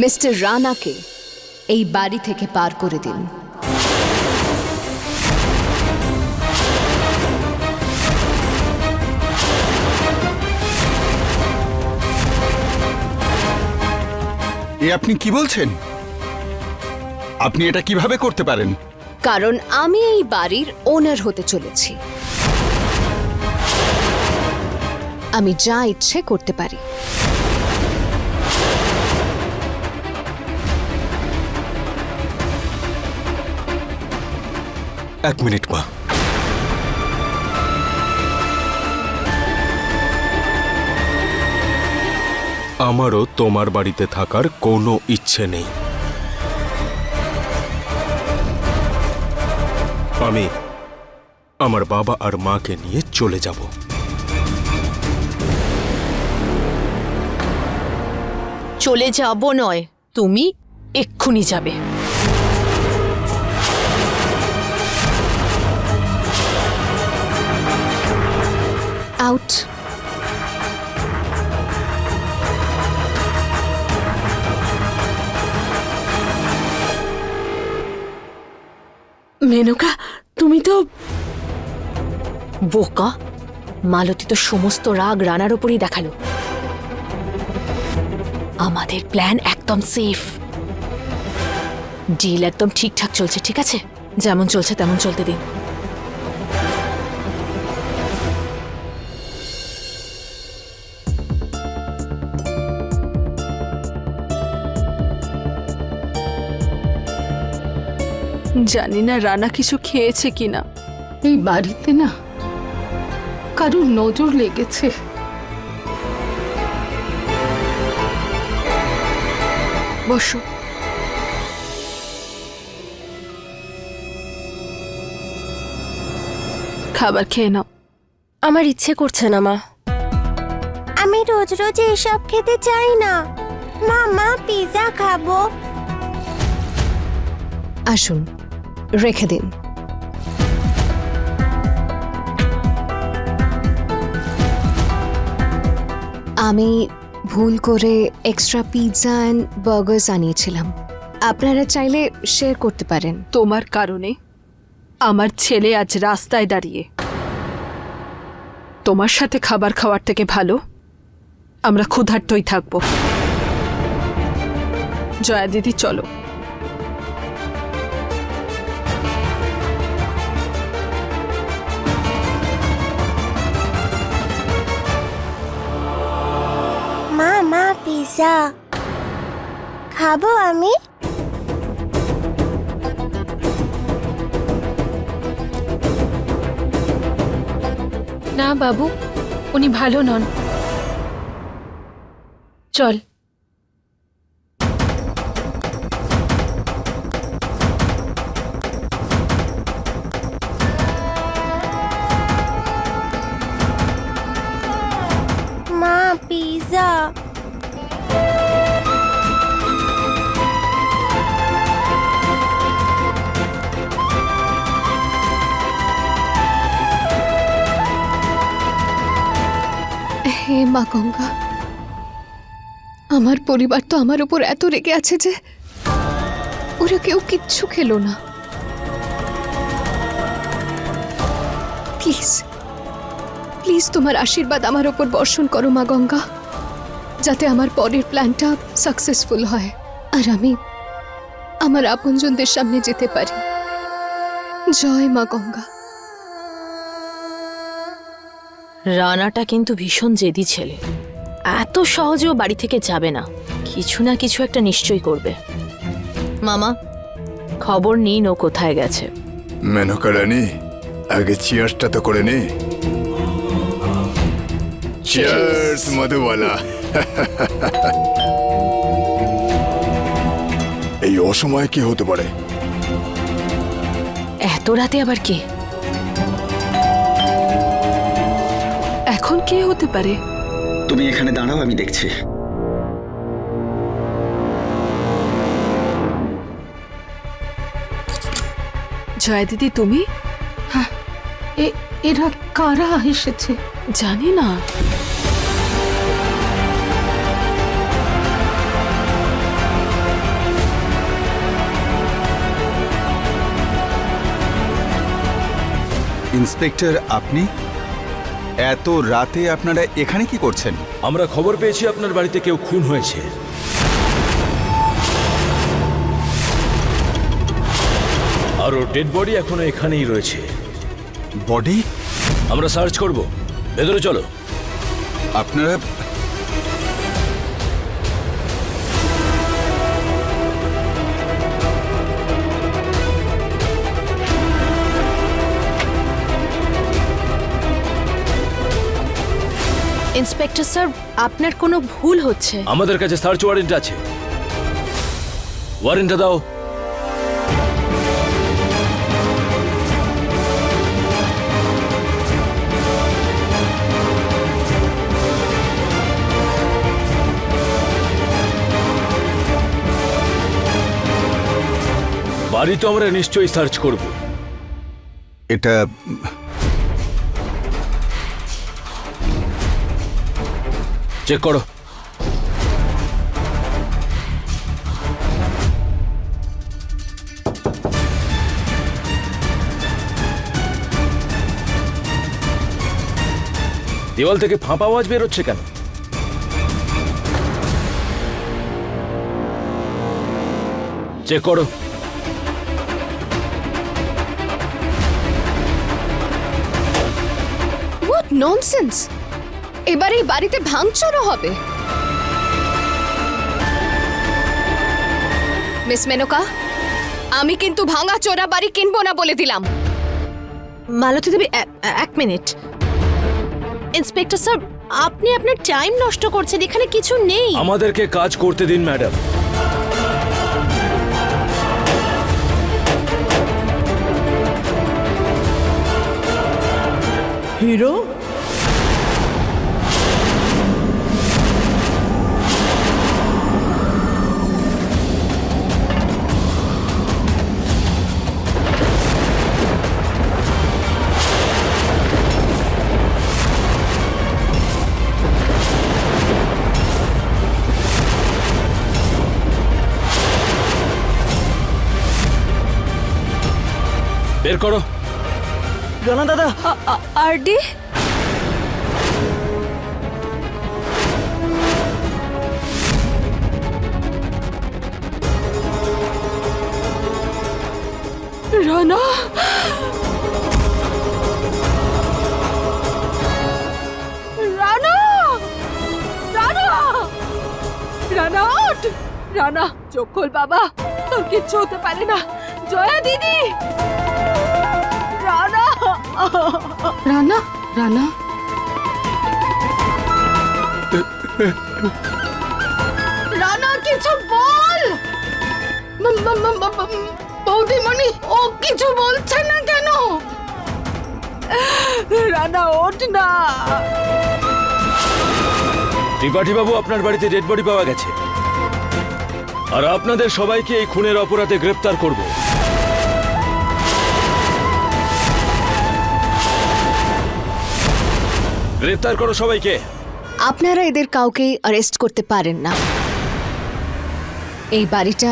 Mister রানাকে এই বাড়ি থেকে পার করে দিন। এ আপনি কি বলছেন? আপনি এটা কিভাবে করতে পারেন? কারণ আমি এই বাড়ির ওনার হতে চলেছি। আমি যা ইচ্ছে করতে পারি। এক মিনিট মা, আমারও তোমার বাড়িতে থাকার কোনো ইচ্ছে নেই। আমি আমার বাবা আর মাকে নিয়ে চলে যাব। চলে যাব নয়, তুমি এক্ষুনি যাবে। আউট। মেনকা, তুমি তো বোকা। মালতী তো সমস্ত রাগ রানার উপরই দেখালো। আমাদের প্ল্যান একদম সেফ, ডিল একদম ঠিকঠাক চলছে। ঠিক আছে, যেমন চলছে তেমন চলতে দিন। জানি না রানা কিছু খেয়েছে কিনা। এই বাড়িতে না কারোর নজর লেগেছে। বসো। খাবার খেয়ে নাও। আমার ইচ্ছে করছে না মা। আমি রোজ রোজ এসব খেতে চাই না। মামা পিৎজা খাবো। আসুন, রেখে দিন। আমি ভুল করে এক্সট্রা পিৎজা অ্যান্ড বার্গার্স আনিয়েছিলাম। আপনারা চাইলে শেয়ার করতে পারেন। তোমার কারণে আমার ছেলে আজ রাস্তায় দাঁড়িয়ে। তোমার সাথে খাবার খাওয়ার থেকে ভালো আমরা ক্ষুধার্তই থাকবো। জয়া দিদি, চলো। মামা পিৎজা খাবো আমি। না বাবু, উনি ভালো নন। চল। মা পিৎজা। হে মা গঙ্গা, আমার পরিবার তো আমার উপর এত রেগে আছে যে ওরা কেউ কিচ্ছু খেলো না। প্লিজ প্লিজ তোমার আশীর্বাদ আমার উপর বর্ষণ করো মা গঙ্গা, যাতে আমার পরের প্ল্যানটা সাকসেসফুল হয় আর আমি আমার আপনজনদের সামনে যেতে পারি। জয় মা গঙ্গা। রানাটা কিন্তু ভীষণ জেদি ছেলে। এত সহজেও বাড়ি থেকে যাবে না, কিছু না কিছু একটা নিশ্চয়ই করবে। মামা, খবর নিন ও কোথায় গেছে। মেনকা রানী, আগে চিয়ার্সটা তো করে নে। চিয়ার্স মধুবালা। এই অসময়ে কি হতে পারে? এত রাতে আবার কে? এখন কে হতে পারে? তুমি এখানে দাঁড়াও, আমি দেখছি। জয়া দিদি, তুমি? এরা কারা এসেছে? জানি না। ইন্সপেক্টর, আপনি এত রাতে আপনারা এখানে কি করছেন? আমরা খবর পেয়েছি আপনার বাড়িতে কেউ খুন হয়েছে। আর ওর ডেড বডি এখনো এখানেই রয়েছে। বডি? আমরা সার্চ করব, ভেতরে চলো। আপনারা ইন্সপেক্টর স্যার, আপনার কোনো ভুল হচ্ছে। আমাদের কাছে সার্চ ওয়ারেন্ট আছে। ওয়ারেন্টটা দাও। বাড়ি তো আমরা নিশ্চয়ই সার্চ করব। এটা চেক করো। দেওয়াল থেকে ফাঁপা আওয়াজ বেরোচ্ছে কেন? চেক করো। What nonsense! এবার এই বাড়িতে ভাঙচুরও হবে। মিস মেনকা, আমি কিন্তু ভাঙা চোরা বাড়ি কিনবো না বলে দিলাম। মালতী দেবী, এক মিনিট। ইন্সপেক্টর স্যার, আপনি আপনার টাইম নষ্ট করছেন, এখানে কিছু নেই। আমাদেরকে কাজ করতে দিন ম্যাডাম। হিরো, বের করো। রানা দাদা। আরডি, রানা, রানা, রানা, রানা, ওঠ! রানা, চোখ খোল বাবা, তোর কিচ্ছু হতে পারে না। জয়া দিদি, রানা। রানা, রানা, রানা কিছু বল। বৌদিমণি, ও কিছু বলছে না কেন? রানা, ওঠ না। ত্রিপাঠী বাবু, আপনার বাড়িতে ডেড বডি পাওয়া গেছে, আর আপনাদের সবাইকে এই খুনের অপরাধে গ্রেপ্তার করব। গ্রেপ্তার করো সবাইকে। আপনারা এদের কাউকেই অ্যারেস্ট করতে পারেন না। এই বাড়িটা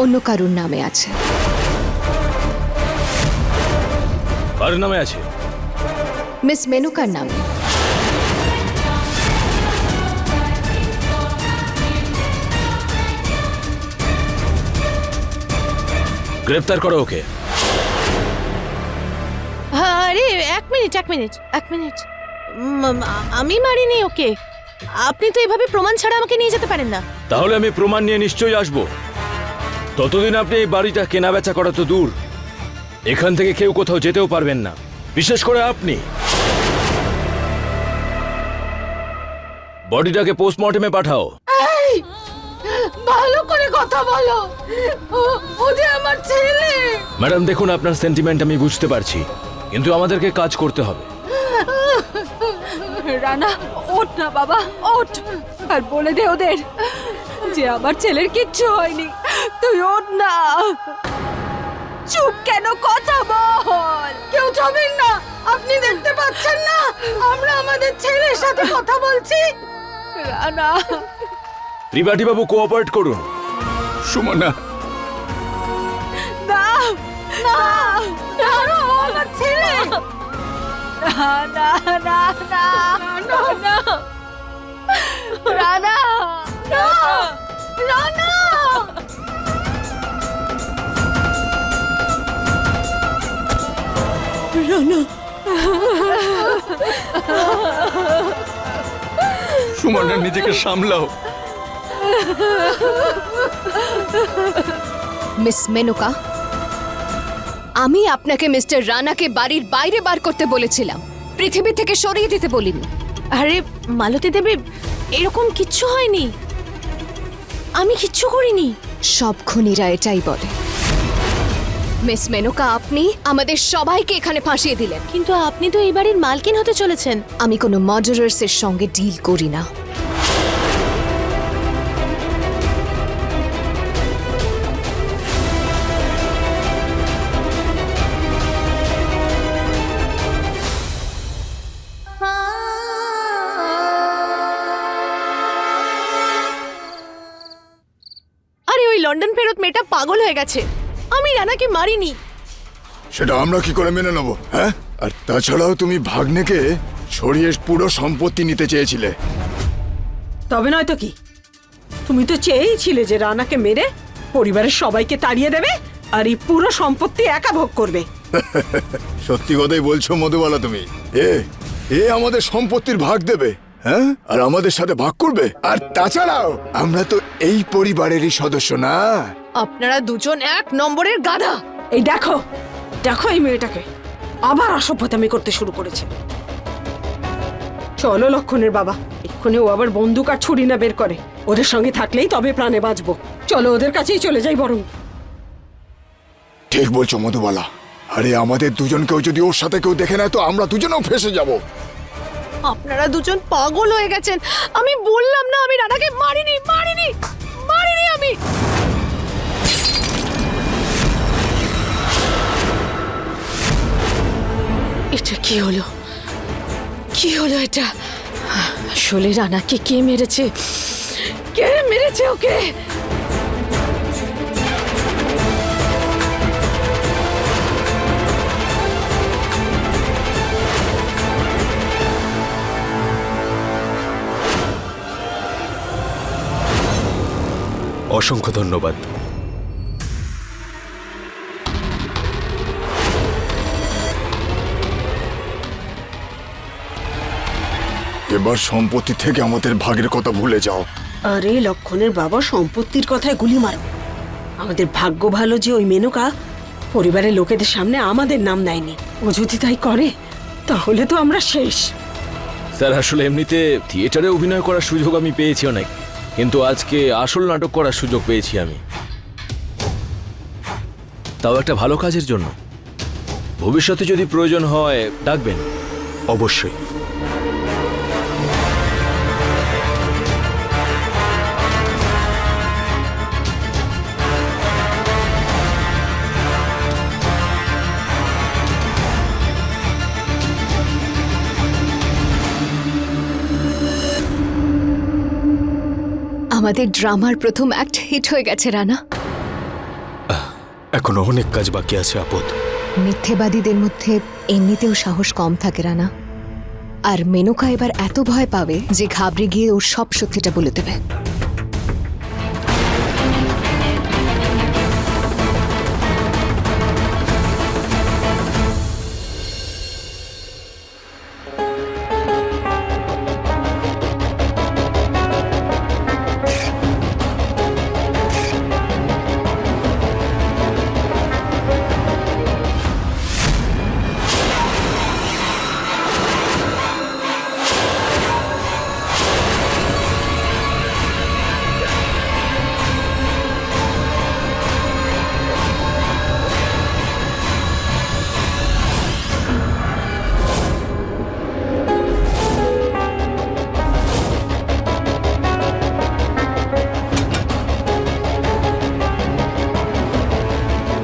অন্য কারুর নামে আছে। কার নামে আছে? মিস মেনকার নামে। গ্রেপ্তার করো ওকে। আরে এক মিনিট। আমি মারিনি ওকে। আপনি তো এভাবে প্রমাণ ছাড়া আমাকে নিয়ে যেতে পারেন না। তাহলে আমি প্রমাণ নিয়ে নিশ্চয়ই আসব। ততদিন আপনি এই বাড়িটা কেনা বেচা করা তো দূর, এখান থেকে কেউ কোথাও যেতেও পারবেন না, বিশেষ করে আপনি। বডিটাকে পোস্টমর্টেমে পাঠাও। এই, ভালো করে কথা বলো। ও যে আমার ছেলে। ম্যাডাম দেখুন, আপনার সেন্টিমেন্ট আমি বুঝতে পারছি, কিন্তু আমাদেরকে কাজ করতে হবে। রানা, ওঠ না বাবা, ওঠ। আর বলে দে ওদের যে আমার ছেলের কিচ্ছু হয়নি। তুই ওঠ না। চুপ কেন? কথা বল। কেউ যাবেন না। আপনি দেখতে পাচ্ছেন না আমরা আমাদের ছেলের সাথে কথা বলছি? রানা, ত্রিপাঠী বাবু, কোঅপারেট করুন। সুমনা, না, না, না, ও আমার ছেলে। না না না না না রানা রানা সুমনা, নিজেকে সামলাও। মিস মেনকা, আমি আপনাকে মিস্টার রানাকে বাড়ির বাইরে বার করতে বলেছিলাম, পৃথিবী থেকে সরিয়ে দিতে বলিনি। আরে মালতী দেবী, এরকম কিচ্ছু হয়নি, আমি কিচ্ছু করিনি। সব খুনিরা এটাই বলে। মিস মেনকা, আপনি আমাদের সবাইকে এখানে ফাঁসিয়ে দিলেন। কিন্তু আপনি তো এই বাড়ির মালকিন হতে চলেছেন। আমি কোনো মার্ডারার্সের সঙ্গে ডিল করি না। আরে ওই লন্ডন ফেরত মেয়েটা পাগল হয়ে গেছে, আমি রানাকে মারিনি। সেটা আমরা কি করে মেনে নেবো? হ্যাঁ, আর তাছাড়াও তুমি ভাগ্নেকে সরিয়ে পুরো সম্পত্তি নিতে চেয়েছিলে। তবে নয় তো কি, তুমি তো চেয়েছিলে যে রানাকে মেরে পরিবারের সবাইকে তাড়িয়ে দেবে আর এই পুরো সম্পত্তি একা ভোগ করবে। সত্যি কথাই বলছো মধুবালা তুমি? এ আমাদের সম্পত্তির ভাগ দেবে, হ্যাঁ, আর আমাদের সাথে ভাগ করবে। আর তাছাড়াও আমরা তো এই পরিবারেরই সদস্য না। আপনারা দুজন এক নম্বরের গাধা। এই দেখো দেখো এই মেয়েটাকে আবার অসভ্যতামি করতে শুরু করেছে। চলো লক্ষণের বাবা, এক্ষুনি ও আবার বন্দুক আর ছুরি না বের করে। ওদের সঙ্গে থাকলেই তবে প্রাণে বাঁচবো। চলো ওদের কাছেই চলে যাই বরং। ঠিক বলছো মধুবালা। আরে আমাদের দুজনকেও যদি ওর সাথে কেউ দেখে নেয় তো আমরা দুজনেও ফেঁসে যাব। আপনারা দুজন পাগল হয়ে গেছেন। আমি বললাম না আমি রানাকে মারিনি মারিনি মারিনি আমি। এটা কি হলো? কি হলো এটা? আসলে রানাকে কে মেরেছে? কে মেরেছে ওকে? অসংখ্য ধন্যবাদ। এবার সম্পত্তি থেকে আমাদের ভাগের কথা ভুলে যাও। আরে লক্ষণের বাবা, সম্পত্তির কথায় গুলি মারো। আমাদের ভাগ্য ভালো যে ওই মেনকা পরিবারের লোকেদের সামনে আমাদের নাম নেয়নি। ও যদি তাই করে তাহলে তো আমরা শেষ। স্যার, আসলে এমনিতে থিয়েটারে অভিনয় করার সুযোগ আমি পেয়েছি অনেক, কিন্তু আজকে আসল নাটক করার সুযোগ পেয়েছি আমি, তাও একটা ভালো কাজের জন্য। ভবিষ্যতে যদি প্রয়োজন হয় ডাকবেন। অবশ্যই। আমাদের ড্রামার প্রথম অ্যাক্ট হিট হয়ে গেছে রানা। এখনো অনেক কাজ বাকি আছে আপদ। মিথ্যেবাদীদের মধ্যে এমনিতেও সাহস কম থাকে রানা। আর মেনকা এবার এত ভয় পাবে যে ঘাবড়ে গিয়ে ওর সব সত্যিটা বলে দেবে।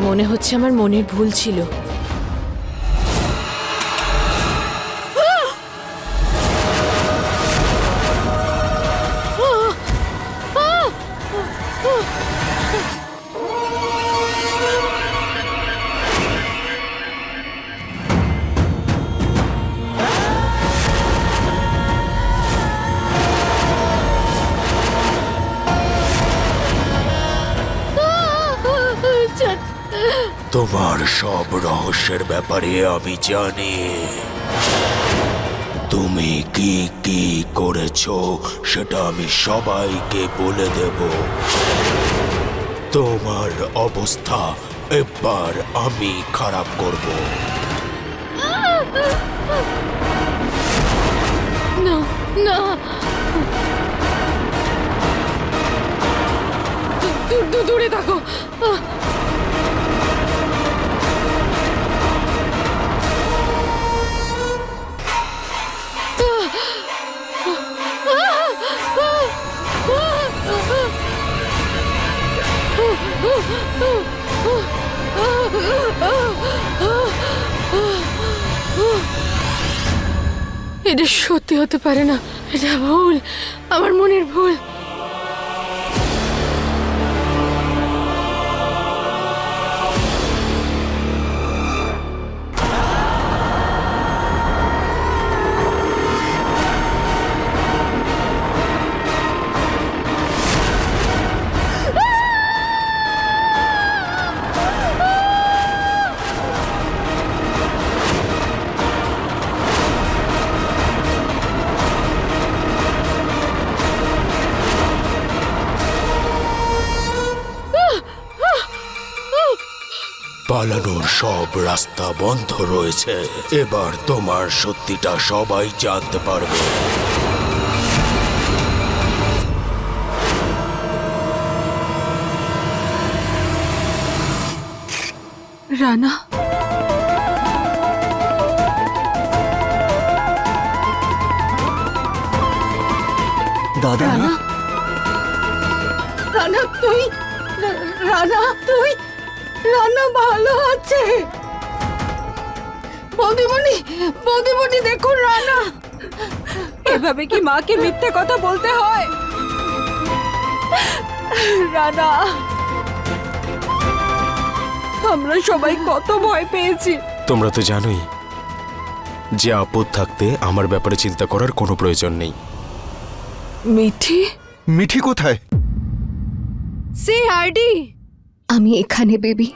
মনে হচ্ছে আমার মনের ভুল ছিল। তোমার সব রহস্যের ব্যাপারে আমি জানি। তুমি কি কি করেছো সেটা আমি সবাইকে বলে দেব। তোমার অবস্থা এবার আমি খারাপ করব। না না, দূরে থাকো। এটা সত্যি হতে পারে না, এটা ভুল, আমার মনের ভুল। পালানোর সব রাস্তা বন্ধ রয়েছে। এবার তোমার সত্যিটা সবাই জানতে পারবে। রানা, দাদা রানা, রানা তুই, রানা তুই, রানা ভালো আছে। বৌদিমণি, বৌদিমণি দেখুন রানা। এভাবে কি মাকে মিথ্যে কথা বলতে হয়? রানা, আমরা সবাই কত ভয় পেয়েছি। তোমরা তো জানোই যে আপদ থাকতে আমার ব্যাপারে চিন্তা করার কোনো প্রয়োজন নেই। মিঠি, মিঠি কোথায়? সে আরডি, আমি এখানে বেবি।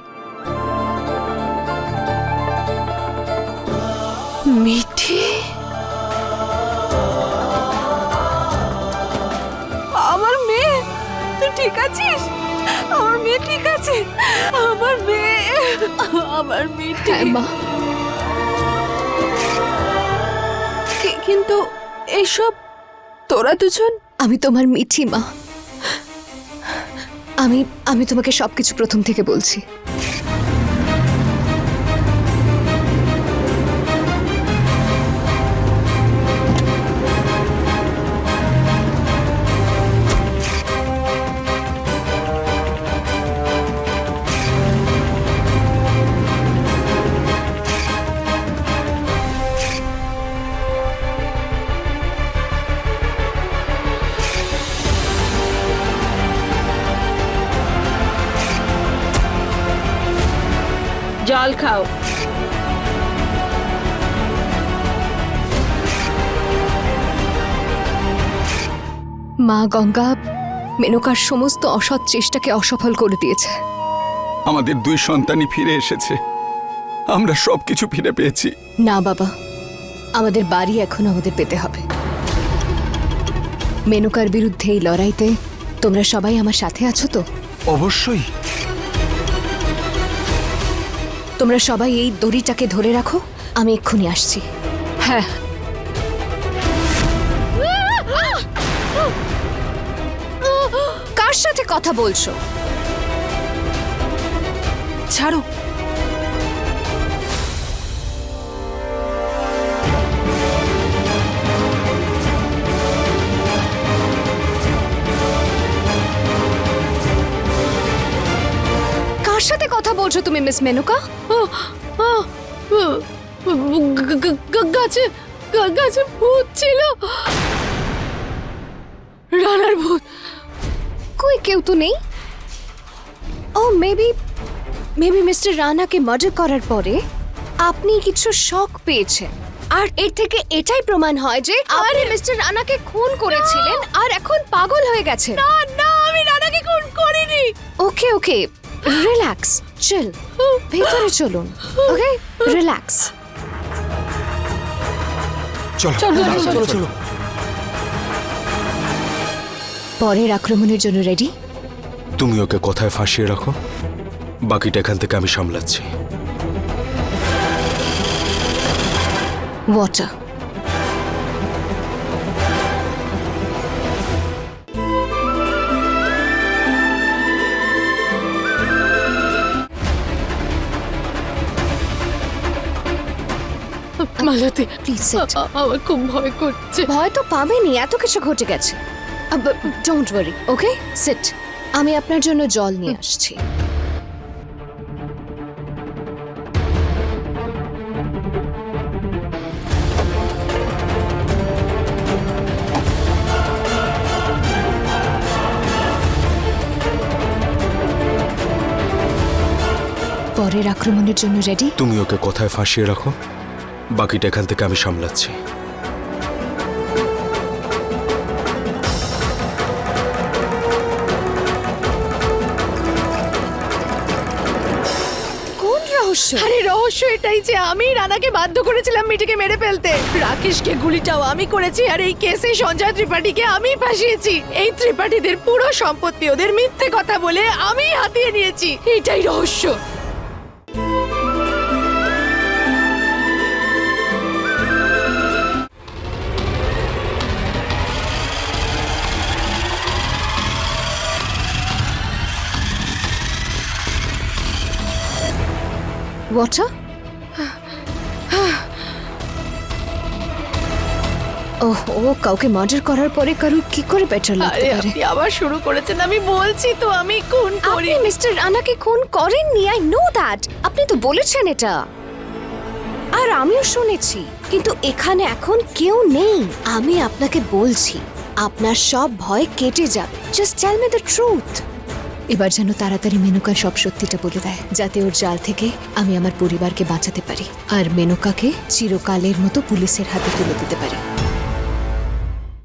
মিঠি, আমার মেয়ে, তুই ঠিক আছিস? আমার মেয়ে ঠিক আছে? আমার মেয়ে, আমার মিঠি। হ্যাঁ মা, কিন্তু এইসব তোরা দুজন? আমি তোমার মিঠি মা। আমি তোমাকে সবকিছু প্রথম থেকে বলছি। জল খাও। মা গঙ্গা মেনকার সমস্ত অসৎ চেষ্টাকে অসফল করে দিয়েছে। আমাদের দুই সন্তানই ফিরে এসেছে, আমরা সবকিছু ফিরে পেয়েছি। না বাবা, আমাদের বাড়ি এখন আমাদের পেতে হবে। মেনকার বিরুদ্ধে এই লড়াইতে তোমরা সবাই আমার সাথে আছো তো? অবশ্যই। তোমরা সবাই এই দড়িটাকে ধরে রাখো, আমি এক্ষুনি আসছি। হ্যাঁ, কার সাথে কথা বলছো? ছাড়ো। কার সাথে কথা বলছো তুমি মিস মেনকা? গাছে গাছে ভূত ছিল, রানার ভূত। কই কেউ তো নেই। ও মেবি মিস্টার রানাকে মার্ডার করার পরে আপনি কিছু শক পেয়েছেন, আর এর থেকে এটাই প্রমাণ হয় যে আপনি মিস্টার রানাকে খুন করেছিলেন আর এখন পাগল হয়ে গেছেন। না না, আমি রানাকে খুন করিনি। Okay relax. চিল, ভেতরে চলুন। ওকে, রিল্যাক্স। চলো চলো চলো পরের আক্রমণের জন্য রেডি? তুমি ওকে কথায় ফাঁসিয়ে রাখো, বাকিটা এখান থেকে আমি সামলাচ্ছি। ওয়াটার। Malati, please sit. আমার খুব ভয় করছে। ভয় তো পাবেনই, এত কিছু ঘটে গেছে। Don't worry, okay sit. আমি আপনার জন্য জল নিয়ে আসছি। পরের আক্রমণের জন্য রেডি? তুমি ওকে কথায় ফাঁসিয়ে রাখো, বাকিটা এখান থেকে আমি সামলাচ্ছি। কোন রহস্য? আরে রহস্য এটাই যে আমি রানাকে বাধ্য করেছিলাম মিটিকে মেরে ফেলতে। রাকেশকে গুলিটাও আমি করেছি, আর এই কেসে সঞ্জয় ত্রিপাঠীকে আমি ফাঁসিয়েছি। এই ত্রিপাঠীদের পুরো সম্পত্তি ওদের মিথ্যে কথা বলে আমি হাতিয়ে নিয়েছি। এটাই রহস্য। ওয়াটার? ওহো, কাউকে মার্ডার করার পরে কারুর কি করে বেটার লাগতে আরে পারে? আপনি আবার শুরু করেছেন। আমি বলছি তো আমি খুন করি। আপনি মিস্টার রানাকে খুন করেননি, আই নো দ্যাট। আপনি তো বলেছেন এটা, আর আমিও শুনেছি। কিন্তু এখানে এখন কেউ নেই। আমি আপনাকে বলছি, আপনার সব ভয় কেটে যাবে। Just tell me the truth. এবার যেন তাড়াতাড়ি মেনকা সব সত্যিটা বলে দেয়, যাতে ওর জাল থেকে আমি আমার পরিবারকে বাঁচাতে পারি আর মেনকাকে চিরকালের মতো পুলিশের হাতে তুলে দিতে পারি।